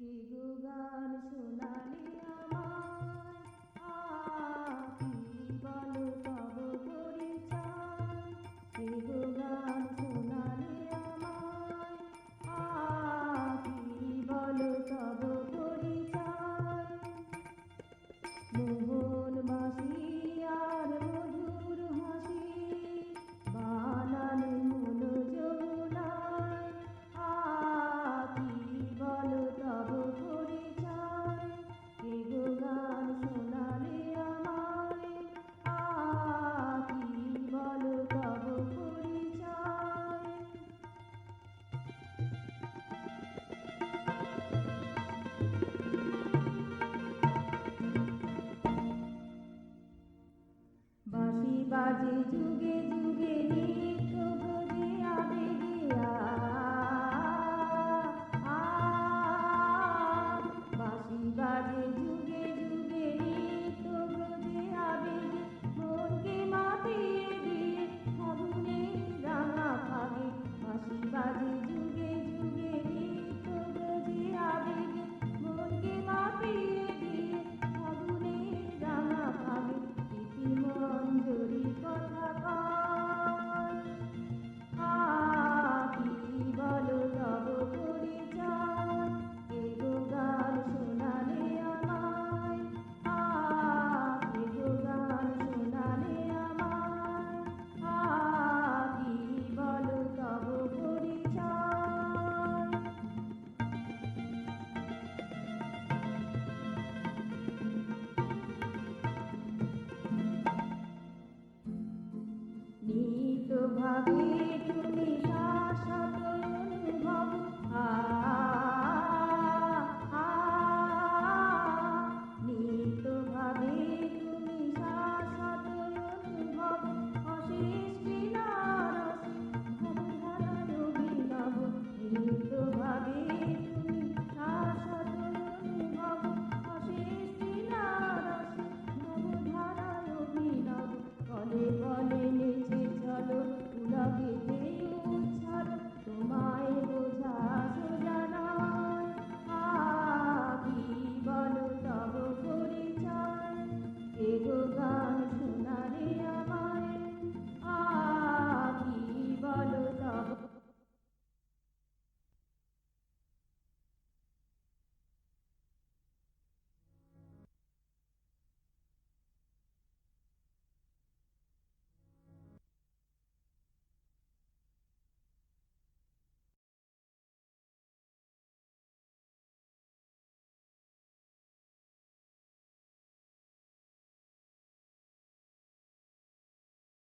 কি গো গান শোনালে আমায়, কি বলো তব পরিচয়। কি গো গান শোনালে আমায়, কি বলো তব পরিচয়। মোহন বাসি আর মধুর হাসি বানালে মন যমুনায়, কি বলো তব পরিচয়। কে গো গান শোনালে আমায়, কি বলো তব পরিচয়। বাঁশি বাজে যুগে যুগে নিত্য ব্রজে আবেগে বাঁশি বাজে যুগে যুগে নিত্য ব্রজে আবেগে মনকে মাতিয়ে দিয়ে ফাগুনে রাঙা ফাগে। বাঁশি বাজে যুগে যুগে নিত্য ব্রজে আবেগে মনকে মাতিয়ে দিয়ে ফাগুনে রাঙা ফাগে। মঞ্জুরি কথা কয়, কি বলো তব পরিচয়। কে গো গান শোনালে আমায়, কে গো গান শোনালে আমায়, কি বলো তব পরিচয়। নিত ভাবে